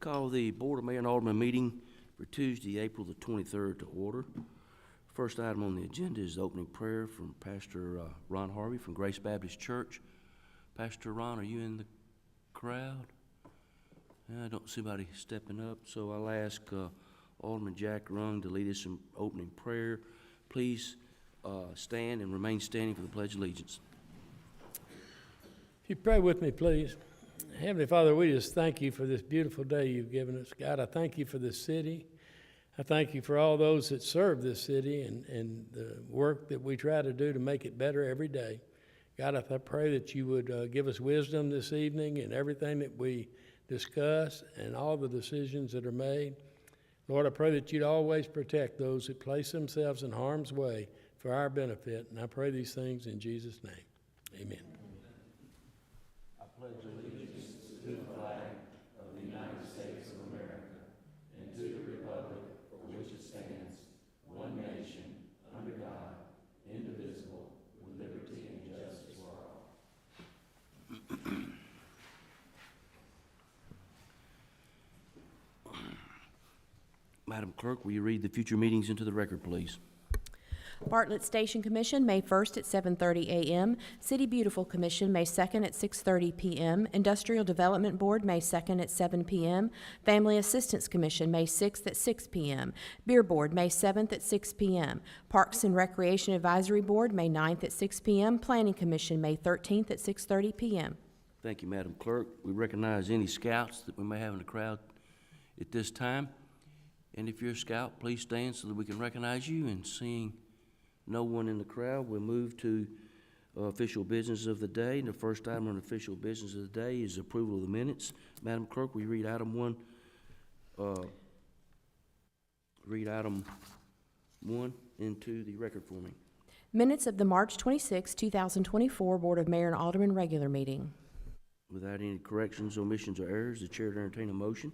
call the Board of Mayor and Aldermen meeting for Tuesday, April the 23rd to order. First item on the agenda is the opening prayer from Pastor Ron Harvey from Grace Baptist Church. Pastor Ron, are you in the crowd? I don't see anybody stepping up, so I'll ask Alderman Jack Rung to lead us in opening prayer. Please stand and remain standing for the Pledge of Allegiance. If you pray with me, please. Heavenly Father, we just thank you for this beautiful day you've given us. God, I thank you for this city. I thank you for all those that serve this city and the work that we try to do to make it better every day. God, I pray that you would give us wisdom this evening in everything that we discuss and all the decisions that are made. Lord, I pray that you'd always protect those that place themselves in harm's way for our benefit. And I pray these things in Jesus' name. Amen. I pledge allegiance to the flag of the United States of America and to the republic for which it stands, one nation, under God, indivisible, with liberty and justice for all. Madam Clerk, will you read the future meetings into the record, please? Bartlett Station Commission, May 1st at 7:30 a.m. City Beautiful Commission, May 2nd at 6:30 p.m. Industrial Development Board, May 2nd at 7 p.m. Family Assistance Commission, May 6th at 6 p.m. Beer Board, May 7th at 6 p.m. Parks and Recreation Advisory Board, May 9th at 6 p.m. Planning Commission, May 13th at 6:30 p.m. Thank you, Madam Clerk. We recognize any scouts that we may have in the crowd at this time. And if you're a scout, please stand so that we can recognize you. And seeing no one in the crowd, we'll move to official business of the day. And the first item on official business of the day is approval of the minutes. Madam Clerk, will you read item one? Read item one into the record for me. Minutes of the March 26, 2024 Board of Mayor and Aldermen regular meeting. Without any corrections, omissions, or errors, the chair to entertain a motion.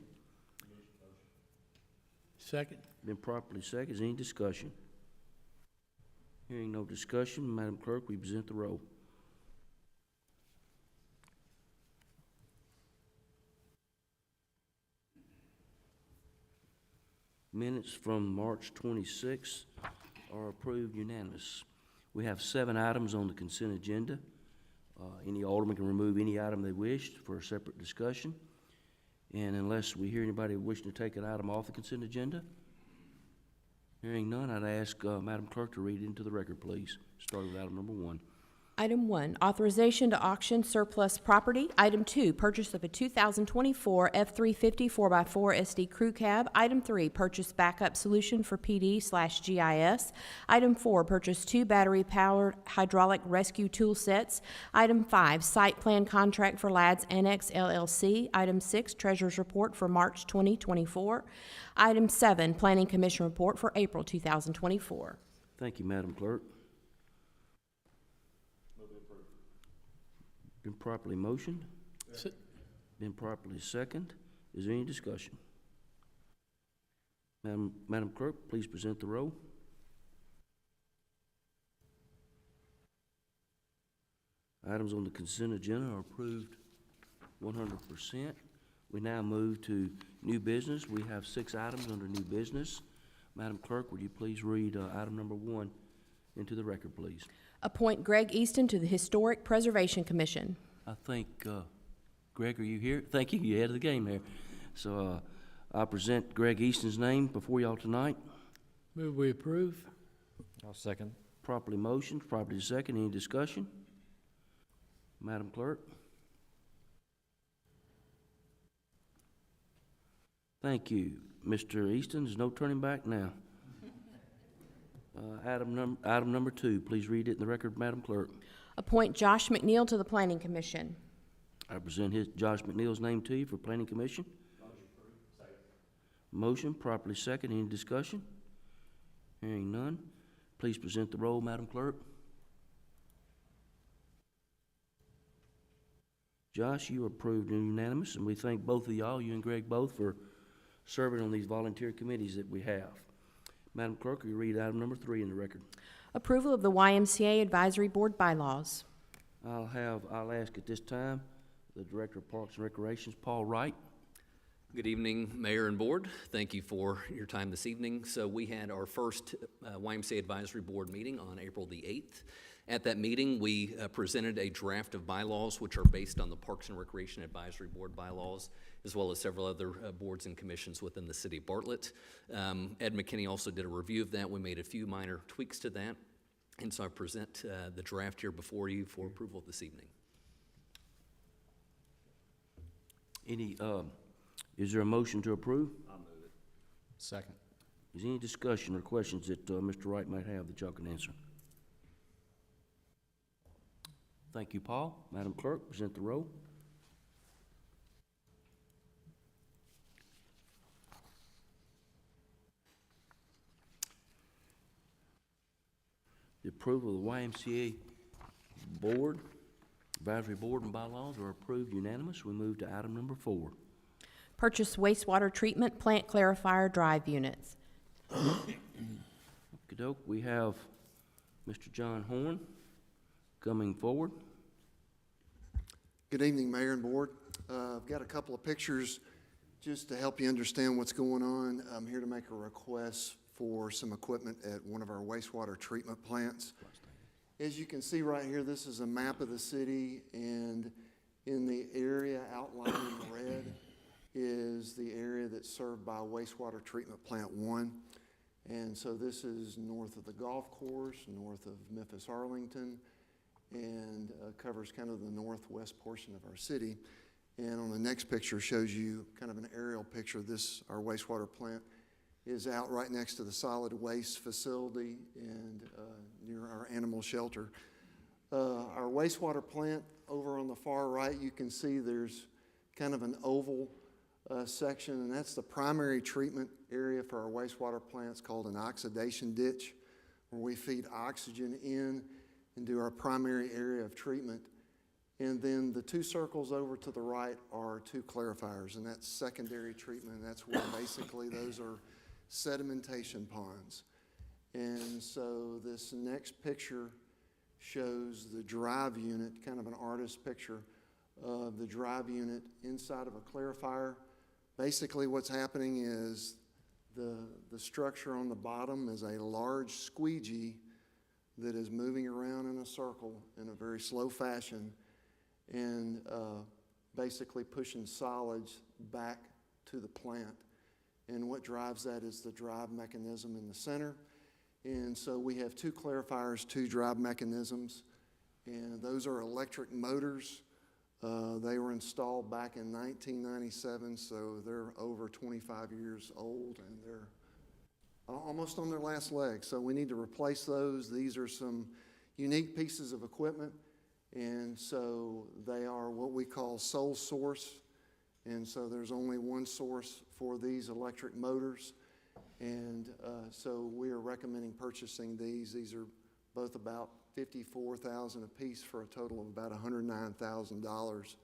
Second. Been properly seconded. Is any discussion? Hearing no discussion, Madam Clerk, we present the roll. Minutes from March 26 are approved unanimous. We have 7 items on the consent agenda. Any alderman can remove any item they wish for a separate discussion. And unless we hear anybody wishing to take an item off the consent agenda, hearing none, I'd ask Madam Clerk to read it into the record, please. Starting with item number 1. Item 1, authorization to auction surplus property. Item 2, purchase of a 2024 F-350 4x4 SD crew cab. Item 3, purchase backup solution for PD/GIS. Item 4, purchase 2 battery-powered hydraulic rescue tool sets. Item 5, site plan contract for Lads Annex LLC. Item 6, treasurer's report for March 2024. Item 7, planning commission report for April 2024. Thank you, Madam Clerk. Been properly motioned. Been properly seconded. Is there any discussion? Madam Clerk, please present the roll. Items on the consent agenda are approved 100%. We now move to new business. We have 6 items under new business. Madam Clerk, would you please read item number 1 into the record, please? Appoint Greg Easton to the Historic Preservation Commission. I think, Greg, are you here? Thank you. You're ahead of the game there. So I present Greg Easton's name before y'all tonight. Move we approve. I'll second. Properly motioned, properly second. Any discussion? Madam Clerk? Thank you. Mr. Easton, there's no turning back now. Item number 2, please read it in the record, Madam Clerk. Appoint Josh McNeil to the Planning Commission. I present Josh McNeil's name to you for Planning Commission. Motion properly second. Any discussion? Hearing none, please present the roll, Madam Clerk. Josh, you are approved and unanimous, and we thank both of y'all, you and Greg both, for serving on these volunteer committees that we have. Madam Clerk, will you read item number 3 in the record? Approval of the YMCA Advisory Board bylaws. I'll ask at this time the Director of Parks and Recreations, Paul Wright. Good evening, Mayor and Board. Thank you for your time this evening. So we had our first YMCA Advisory Board meeting on April the 8th. At that meeting, we presented a draft of bylaws which are based on the Parks and Recreation Advisory Board bylaws, as well as several other boards and commissions within the city of Bartlett. Ed McKinney also did a review of that. We made a few minor tweaks to that. And so I present the draft here before you for approval this evening. Is there a motion to approve? I'll move it. Second. Is there any discussion or questions that Mr. Wright might have that y'all can answer? Thank you, Paul. Madam Clerk, present the roll. The approval of the YMCA Board, Advisory Board and bylaws are approved unanimous. We move to item number 4. Purchase wastewater treatment plant clarifier drive units. Okey-doke, we have Mr. John Horn coming forward. Good evening, Mayor and Board. I've got a couple of pictures just to help you understand what's going on. I'm here to make a request for some equipment at one of our wastewater treatment plants. As you can see right here, this is a map of the city, and in the area outlined in red is the area that's served by wastewater treatment plant 1. And so this is north of the golf course, north of Memphis Arlington, and covers kind of the northwest portion of our city. And on the next picture shows you kind of an aerial picture. Our wastewater plant is out right next to the solid waste facility and near our animal shelter. Our wastewater plant over on the far right, you can see there's kind of an oval section, and that's the primary treatment area for our wastewater plants, called an oxidation ditch, where we feed oxygen in and do our primary area of treatment. And then the 2 circles over to the right are 2 clarifiers, and that's secondary treatment. And that's where basically those are sedimentation ponds. And so this next picture shows the drive unit, kind of an artist picture of the drive unit inside of a clarifier. Basically what's happening is the structure on the bottom is a large squeegee that is moving around in a circle in a very slow fashion and basically pushing solids back to the plant. And what drives that is the drive mechanism in the center. And so we have 2 clarifiers, 2 drive mechanisms, and those are electric motors. They were installed back in 1997, so they're over 25 years old, and they're almost on their last leg. So we need to replace those. These are some unique pieces of equipment, and so they are what we call sole source. And so there's only one source for these electric motors. And so we are recommending purchasing these. These are both about $54,000 a piece for a total of about $109,000.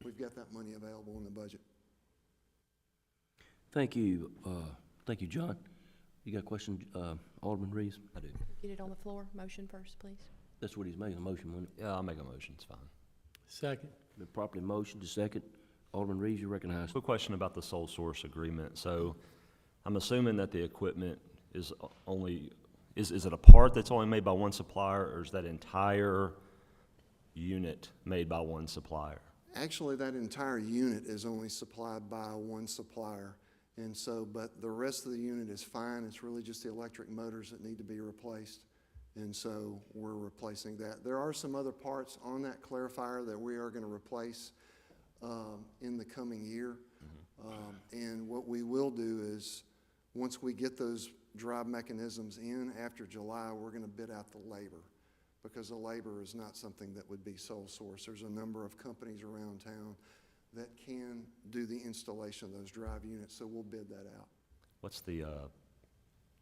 We've got that money available in the budget. Thank you. Thank you, John. You got a question, Alderman Reeves? I do. Get it on the floor. Motion first, please. That's what he's making a motion, wasn't it? Yeah, I'll make a motion, it's fine. Second. Been properly motioned to second. Alderman Reeves, you recognize. Quick question about the sole source agreement. So I'm assuming that the equipment is only, is it a part that's only made by one supplier, or is that entire unit made by one supplier? Actually, that entire unit is only supplied by one supplier. And so, but the rest of the unit is fine. It's really just the electric motors that need to be replaced. And so we're replacing that. There are some other parts on that clarifier that we are going to replace in the coming year. And what we will do is, once we get those drive mechanisms in after July, we're going to bid out the labor, because the labor is not something that would be sole source. There's a number of companies around town that can do the installation of those drive units, so we'll bid that out. What's the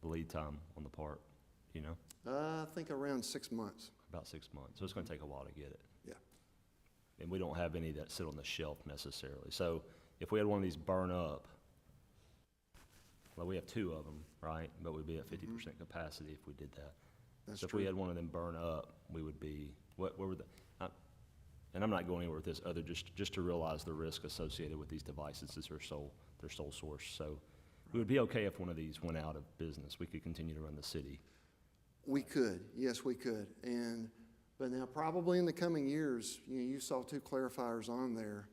lead time on the part, you know? I think around 6 months. About 6 months, so it's gonna take a while to get it. Yeah. And we don't have any that sit on the shelf necessarily. So if we had one of these burn up, well, we have 2 of them, right? But we'd be at 50% capacity if we did that. That's So if true. we had one of them burn up, we would be, what were the, and I'm not going anywhere with this other just to realize the risk associated with these devices as their sole source. So it would be okay if one of these went out of business. We could continue to run the city. We could, yes, we could. But now probably in the coming years, you saw 2 clarifiers on there.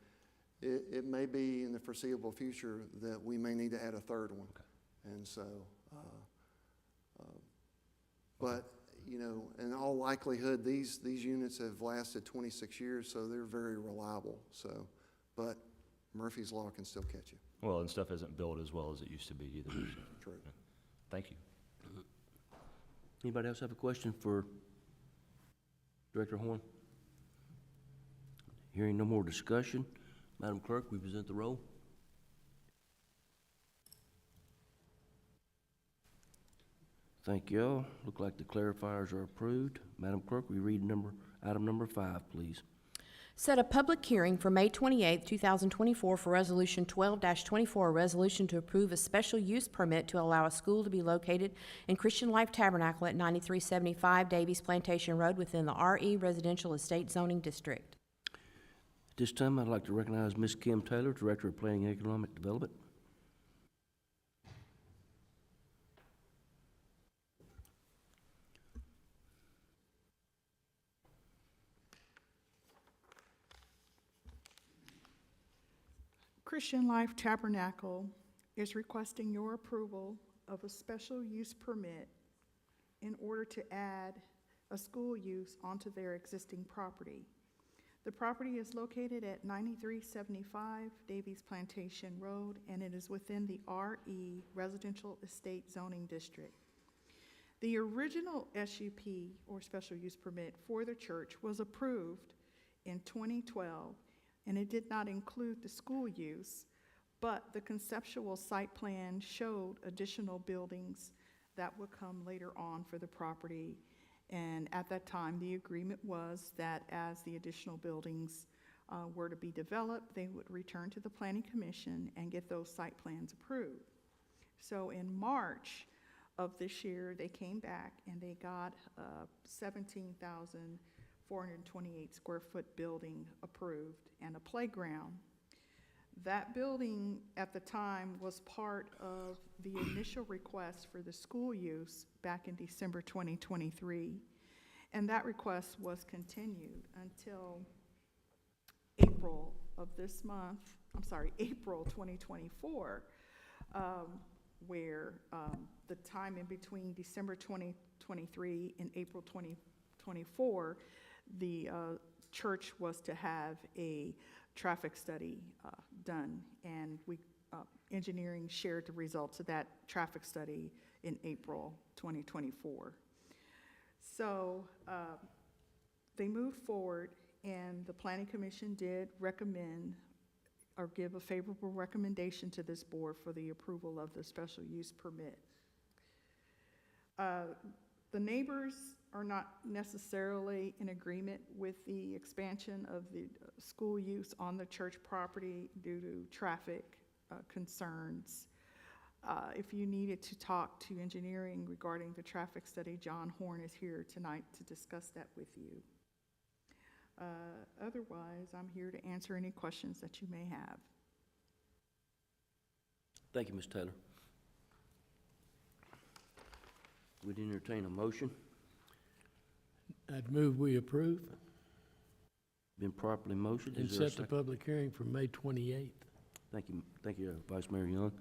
It may be in the foreseeable future that we may need to add a 3rd one. Okay. And so, but, in all likelihood, these units have lasted 26 years, so they're very reliable. So, but Murphy's Law can still catch you. Well, and stuff isn't built as well as it used to be either. True. Yeah. Thank you. Anybody else have a question for Director Horn? Hearing no more discussion, Madam Clerk, we present the roll. Thank you all. Look like the clarifiers are approved. Madam Clerk, we read item number 5, please. Set a public hearing for May 28, 2024 for Resolution 12-24, a resolution to approve a special use permit to allow a school to be located in Christian Life Tabernacle at 9375 Davies Plantation Road within the RE Residential Estate Zoning District. At this time, I'd like to recognize Ms. Kim Taylor, Director of Planning and Economic Development. Christian Life Tabernacle is requesting your approval of a special use permit in order to add a school use onto their existing property. The property is located at 9375 Davies Plantation Road, and it is within the RE Residential Estate Zoning District. The original SUP, or special use permit, for the church was approved in 2012, and it did not include the school use, but the conceptual site plan showed additional buildings that would come later on for the property. And at that time, the agreement was that as the additional buildings were to be developed, they would return to the Planning Commission and get those site plans approved. So in March of this year, they came back and they got a 17,428 square foot building approved and a playground. That building at the time was part of the initial request for the school use back in December 2023, and that request was continued until April of this month, April 2024, where the time in between December 2023 and April 2024, the church was to have a traffic study done, and engineering shared the results of that traffic study in April 2024. So they moved forward, and the Planning Commission did recommend or give a favorable recommendation to this board for the approval of the special use permit. The neighbors are not necessarily in agreement with the expansion of the school use on the church property due to traffic concerns. If you needed to talk to engineering regarding the traffic study, John Horn is here tonight to discuss that with you. Otherwise, I'm here to answer any questions that you may have. Thank you, Ms. Taylor. Would entertain a motion. I'd move we approve Been properly motioned. and Is there a set the second? public hearing for May 28th. Thank you, Vice Mayor Young.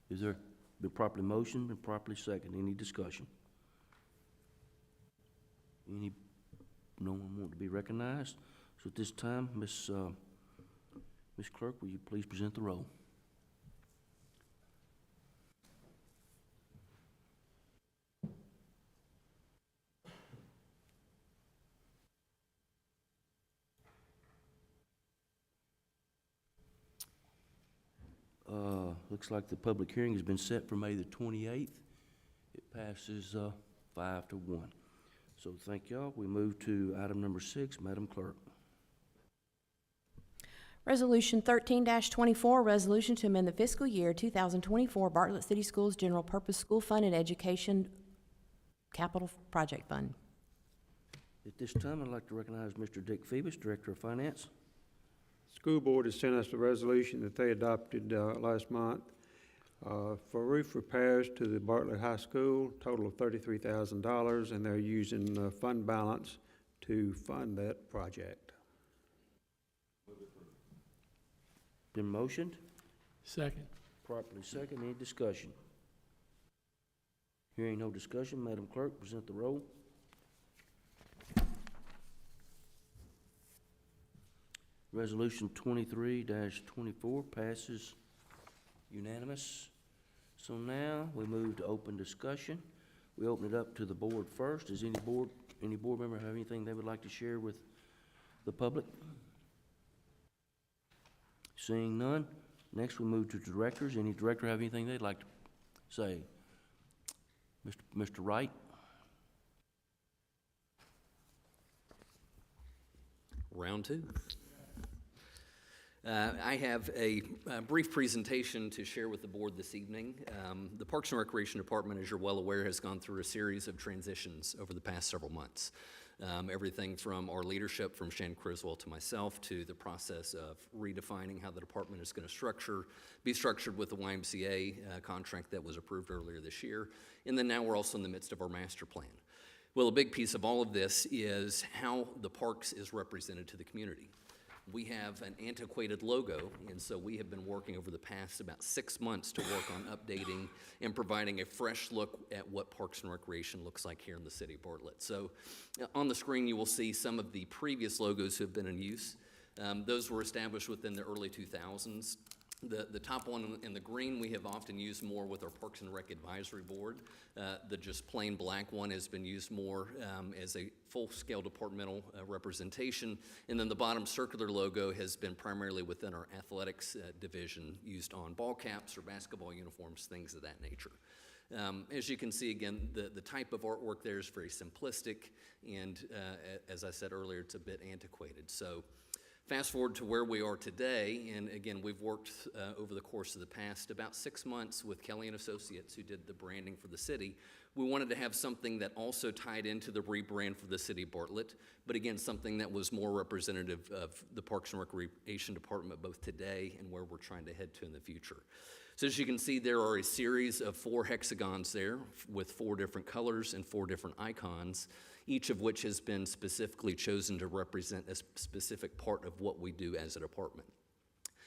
Is there been properly motioned, been properly seconded? Any discussion? No one want to be recognized? So at this time, Ms. Clerk, will you please present the roll? Looks like the public hearing has been set for May the 28th. It passes 5-1. So thank y'all. We move to item number 6, Madam Clerk. Resolution 13-24, resolution to amend the fiscal year 2024 Bartlett City Schools General Purpose School Fund and Education Capital Project Fund. At this time, I'd like to recognize Mr. Dick Phoebus, Director of Finance. School Board has sent us the resolution that they adopted last month for roof repairs to the Bartlett High School, total of $33,000, and they're using fund balance to fund that project. Been motioned, Second. properly second. Any discussion? Hearing no discussion, Madam Clerk, present the roll. Resolution 23-24 passes unanimous. So now we move to open discussion. We open it up to the board first. Does any board member have anything they would like to share with the public? Seeing none, next we move to directors. Any director have anything they'd like to say? Mr. Wright? Round two. I have a brief presentation to share with the board this evening. The Parks and Recreation Department, as you're well aware, has gone through a series of transitions over the past several months. Everything from our leadership, from Shan Criswell to myself, to the process of redefining how the department is going to be structured with the YMCA contract that was approved earlier this year. And then now we're also in the midst of our master plan. Well, a big piece of all of this is how the parks is represented to the community. We have an antiquated logo, and so we have been working over the past about 6 months to work on updating and providing a fresh look at what Parks and Recreation looks like here in the city of Bartlett. So on the screen you will see some of the previous logos who have been in use. Those were established within the early 2000s. The top one in the green we have often used more with our Parks and Rec Advisory Board. The just plain black one has been used more as a full-scale departmental representation. And then the bottom circular logo has been primarily within our athletics division, used on ball caps or basketball uniforms, things of that nature. As you can see, again, the type of artwork there is very simplistic, and as I said earlier, it's a bit antiquated. So fast forward to where we are today, and again, we've worked over the course of the past about 6 months with Kelly and Associates, who did the branding for the city. We wanted to have something that also tied into the rebrand for the city of Bartlett, but again, something that was more representative of the Parks and Recreation Department both today and where we're trying to head to in the future. So as you can see, there are a series of 4 hexagons there with 4 different colors and 4 different icons, each of which has been specifically chosen to represent a specific part of what we do as a department.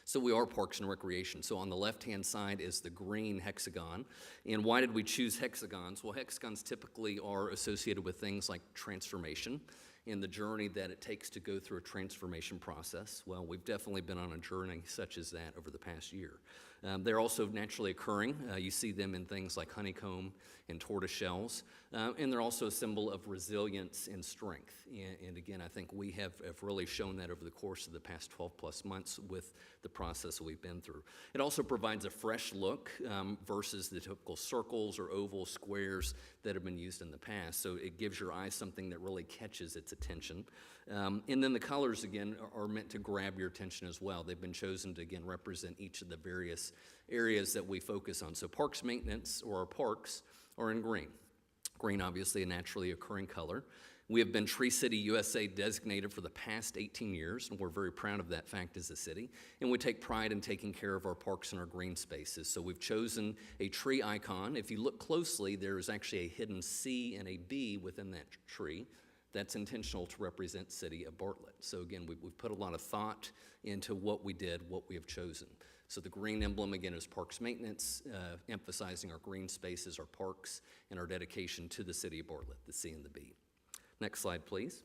So we are Parks and Recreation. So on the left-hand side is the green hexagon. And why did we choose hexagons? Well, hexagons typically are associated with things like transformation and the journey that it takes to go through a transformation process. Well, we've definitely been on a journey such as that over the past year. They're also naturally occurring. You see them in things like honeycomb and tortoise shells. And they're also a symbol of resilience and strength. And again, I think we have really shown that over the course of the past 12 plus months with the process that we've been through. It also provides a fresh look versus the typical circles or oval squares that have been used in the past. So it gives your eye something that really catches its attention. And then the colors, again, are meant to grab your attention as well. They've been chosen to, again, represent each of the various areas that we focus on. So parks maintenance, or our parks, are in green. Green, obviously, a naturally occurring color. We have been Tree City USA designated for the past 18 years, and we're very proud of that fact as a city. And we take pride in taking care of our parks and our green spaces. So we've chosen a tree icon. If you look closely, there is actually a hidden C and a B within that tree. That's intentional to represent City of Bartlett. So again, we've put a lot of thought into what we did, what we have chosen. So the green emblem, again, is parks maintenance, emphasizing our green spaces, our parks, and our dedication to the City of Bartlett, the C and the B. Next slide, please.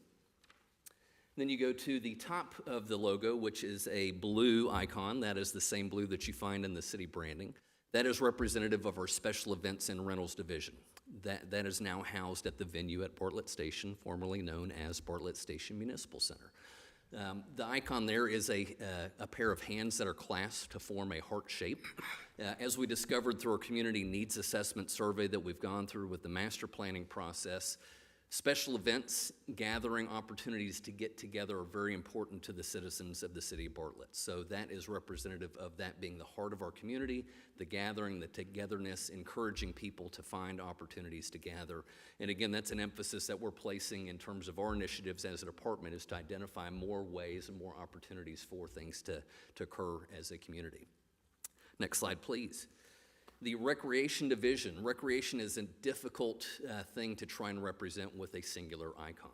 Then you go to the top of the logo, which is a blue icon. That is the same blue that you find in the city branding. That is representative of our special events and rentals division. That is now housed at the venue at Bartlett Station, formerly known as Bartlett Station Municipal Center. The icon there is a pair of hands that are clasped to form a heart shape. As we discovered through our community needs assessment survey that we've gone through with the master planning process, Special events, gathering opportunities to get together are very important to the citizens of the city of Bartlett. So that is representative of that being the heart of our community, the gathering, the togetherness, encouraging people to find opportunities to gather. And again, that's an emphasis that we're placing in terms of our initiatives as a department, is to identify more ways and more opportunities for things to occur as a community. Next slide, please. The Recreation Division. Recreation is a difficult thing to try and represent with a singular icon.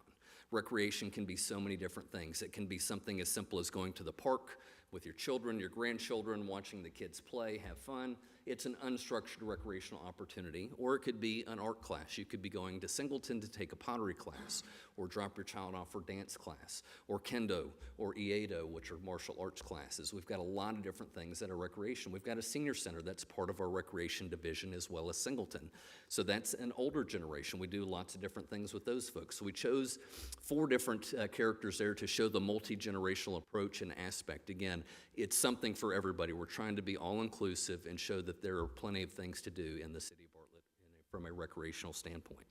Recreation can be so many different things. It can be something as simple as going to the park with your children, your grandchildren, watching the kids play, have fun. It's an unstructured recreational opportunity. Or it could be an art class. You could be going to Singleton to take a pottery class, or drop your child off for dance class, or kendo, or Iedo, which are martial arts classes. We've got a lot of different things that are recreation. We've got a senior center that's part of our recreation division, as well as Singleton. So that's an older generation. We do lots of different things with those folks. So we chose 4 different characters there to show the multi-generational approach and aspect. Again, it's something for everybody. We're trying to be all-inclusive and show that there are plenty of things to do in the city of Bartlett from a recreational standpoint.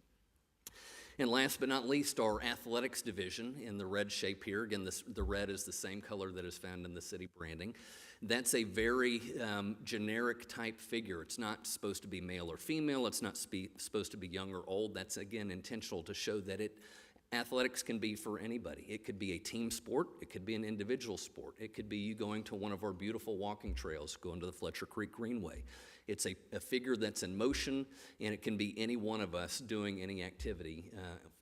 And last but not least, our athletics division in the red shape here. Again, the red is the same color that is found in the city branding. That's a very generic type figure. It's not supposed to be male or female. It's not supposed to be young or old. That's, again, intentional to show that athletics can be for anybody. It could be a team sport. It could be an individual sport. It could be you going to one of our beautiful walking trails, going to the Fletcher Creek Greenway. It's a figure that's in motion, and it can be any one of us doing any activity,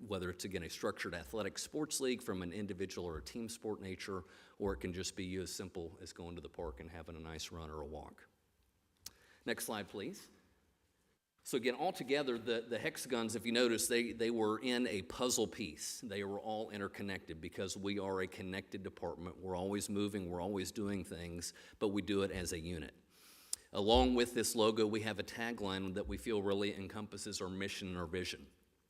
whether it's, again, a structured athletic sports league from an individual or a team sport nature, or it can just be you as simple as going to the park and having a nice run or a walk. Next slide, please. So again, altogether, the hexagons, if you notice, they were in a puzzle piece. They were all interconnected because we are a connected department. We're always moving, we're always doing things, but we do it as a unit. Along with this logo, we have a tagline that we feel really encompasses our mission and our vision,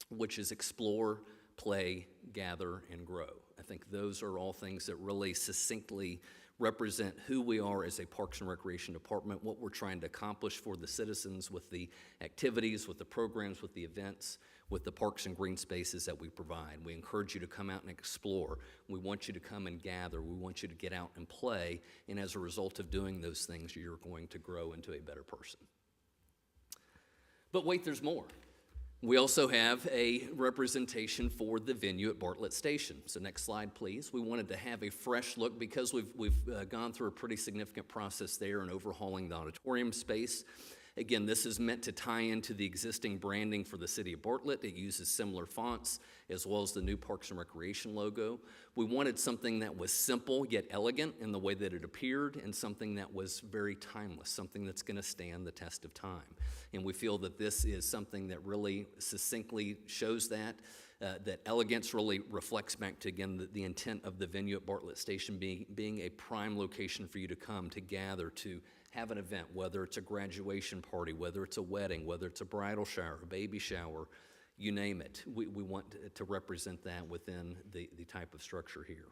which is explore, play, gather, and grow. I think those are all things that really succinctly represent who we are as a Parks and Recreation Department, what we're trying to accomplish for the citizens with the activities, with the programs, with the events, with the parks and green spaces that we provide. We encourage you to come out and explore. We want you to come and gather. We want you to get out and play. And as a result of doing those things, you're going to grow into a better person. But wait, there's more. We also have a representation for the venue at Bartlett Station. So next slide, please. We wanted to have a fresh look because we've gone through a pretty significant process there in overhauling the auditorium space. Again, this is meant to tie into the existing branding for the city of Bartlett. It uses similar fonts as well as the new Parks and Recreation logo. We wanted something that was simple yet elegant in the way that it appeared, and something that was very timeless, something that's going to stand the test of time. And we feel that this is something that really succinctly shows that elegance really reflects back to, again, the intent of the venue at Bartlett Station being a prime location for you to come, to gather, to have an event, whether it's a graduation party, whether it's a wedding, whether it's a bridal shower, a baby shower, you name it. We want to represent that within the type of structure here.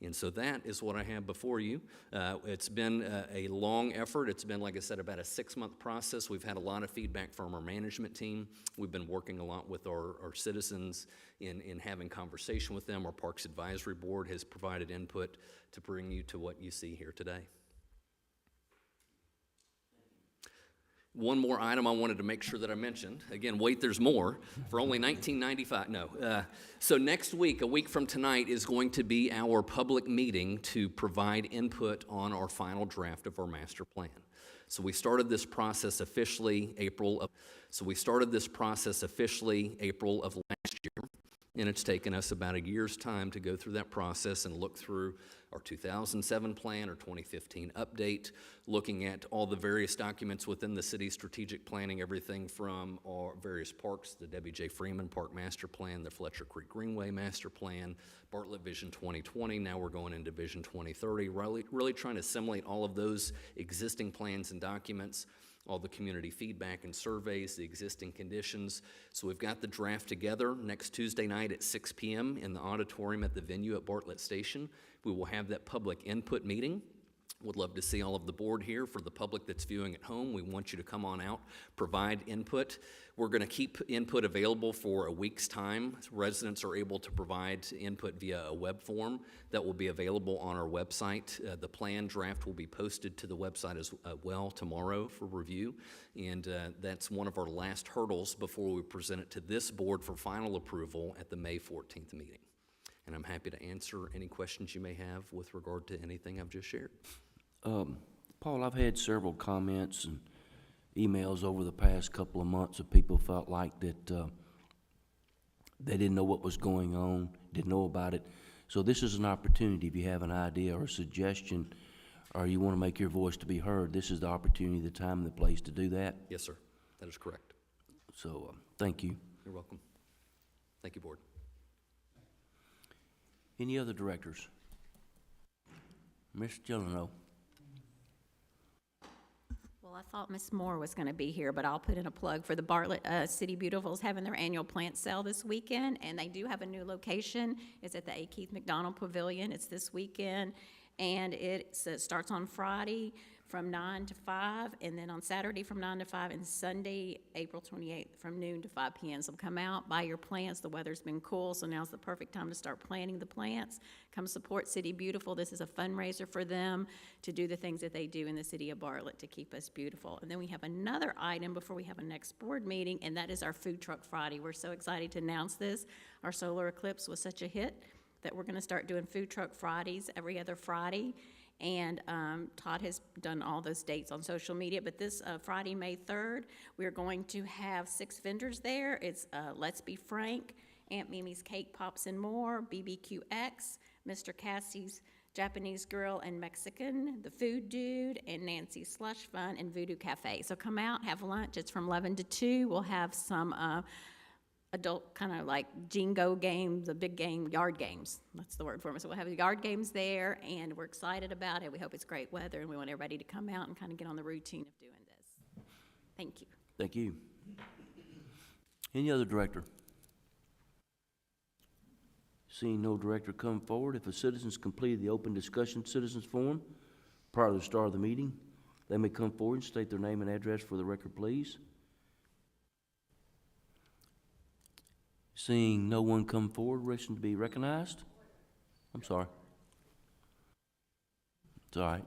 And so that is what I have before you. It's been a long effort. It's been, like I said, about a 6-month process. We've had a lot of feedback from our management team. We've been working a lot with our citizens in having conversation with them. Our Parks Advisory Board has provided input to bring you to what you see here today. One more item I wanted to make sure that I mentioned. Again, wait, there's more. For only $19.95. No. So next week, a week from tonight, is going to be our public meeting to provide input on our final draft of our master plan. So we started this process officially April of last year. And it's taken us about a year's time to go through that process and look through our 2007 plan, our 2015 update, looking at all the various documents within the city's strategic planning, everything from our various parks, the Debbie J. Freeman Park Master Plan, the Fletcher Creek Greenway Master Plan, Bartlett Vision 2020, now we're going into Vision 2030, really trying to assimilate all of those existing plans and documents, all the community feedback and surveys, the existing conditions. So we've got the draft together. Next Tuesday night at 6 p.m. in the auditorium at the venue at Bartlett Station, we will have that public input meeting. Would love to see all of the board here. For the public that's viewing at home, we want you to come on out, provide input. We're going to keep input available for a week's time. Residents are able to provide input via a web form that will be available on our website. The plan draft will be posted to the website as well tomorrow for review, and that's one of our last hurdles before we present it to this board for final approval at the May 14th meeting. And I'm happy to answer any questions you may have with regard to anything I've just shared. Paul, I've had several comments and emails over the past couple of months of people felt like that they didn't know what was going on, didn't know about it. So this is an opportunity. If you have an idea or a suggestion, or you want to make your voice to be heard, this is the opportunity, the time, and the place to do that. Yes, sir. That is correct. So thank you. You're welcome. Thank you, board. Any other directors? Mr. Gillino. Well, I thought Ms. Moore was going to be here, but I'll put in a plug for the Bartlett City Beautiful is having their annual plant sale this weekend, and they do have a new location. It's at the A. Keith McDonald Pavilion. It's this weekend, and it starts on Friday from 9 to 5, and then on Saturday from 9 to 5, and Sunday, April 28th, from noon to 5 p.m. So come out, buy your plants. The weather's been cool, so now's the perfect time to start planting the plants. Come support City Beautiful. This is a fundraiser for them to do the things that they do in the city of Bartlett to keep us beautiful. And then we have another item before we have a next board meeting, and that is our Food Truck Friday. We're so excited to announce this. Our solar eclipse was such a hit that we're going to start doing Food Truck Fridays every other Friday. And Todd has done all those dates on social media. But this Friday, May 3rd, we're going to have 6 vendors there. It's Let's Be Frank, Aunt Mimi's Cake Pops and More, BBQX, Mr. Cassie's Japanese Grill and Mexican, The Food Dude, and Nancy's Slush Fun, and Voodoo Cafe. So come out, have lunch. It's from 11 to 2. We'll have some adult kind of like jingo games, the big game, yard games. That's the word for them. So we'll have the yard games there, and we're excited about it. We hope it's great weather, and we want everybody to come out and kind of get on the routine of doing this. Thank you. Thank you. Any other director? Seeing no director come forward, if a citizen's completed the open discussion citizens forum prior to the start of the meeting, they may come forward and state their name and address for the record, please. Seeing no one come forward, wishing to be recognized? I'm sorry. It's all right.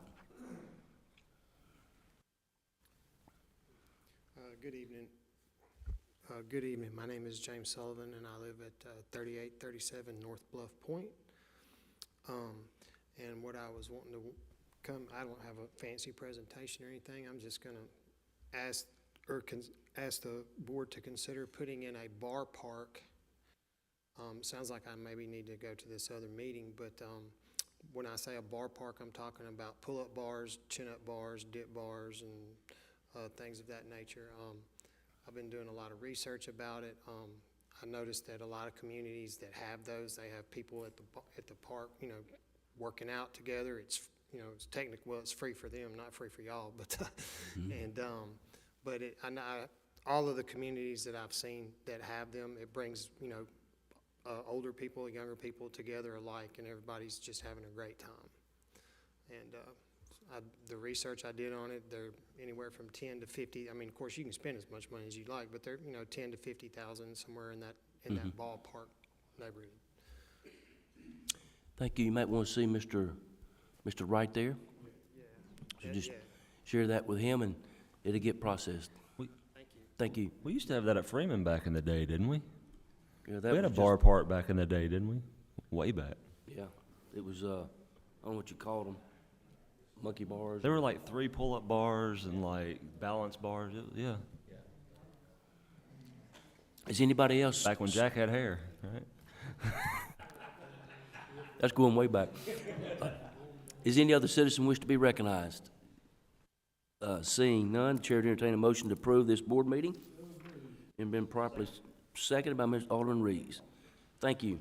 Good evening. Good evening. My name is James Sullivan, and I live at 3837 North Bluff Point. And what I was wanting to come, I don't have a fancy presentation or anything. I'm just going to ask the board to consider putting in a bar park. Sounds like I maybe need to go to this other meeting, but when I say a bar park, I'm talking about pull-up bars, chin-up bars, dip bars, and things of that nature. I've been doing a lot of research about it. I noticed that a lot of communities that have those, they have people at the park, working out together. It's it's technically, well, it's free for them, not free for y'all, but all of the communities that I've seen that have them, it brings older people, younger people together alike, and everybody's just having a great time. And the research I did on it, they're anywhere from 10 to 50. I mean, of course, you can spend as much money as you like, but they're 10 to 50,000 somewhere in that that ballpark neighborhood. Thank you. You might want to see Mr. Wright there. Yeah. So just share that with him, and it'll get processed. Thank you. Thank you. We used to have that at Freeman back in the day, didn't we? Yeah, that We had a was bar park back in the day, didn't we? Way back. Yeah, it was. I don't know what you called them. Monkey bars. There were like 3 pull-up bars and like balance bars. Yeah. Is anybody else? Back when Jack had hair, right? That's going way back. Is any other citizen wish to be recognized? Seeing none, Chair to entertain a motion to approve this board meeting. And been properly seconded by Mr. Alderman Reeves. Thank you.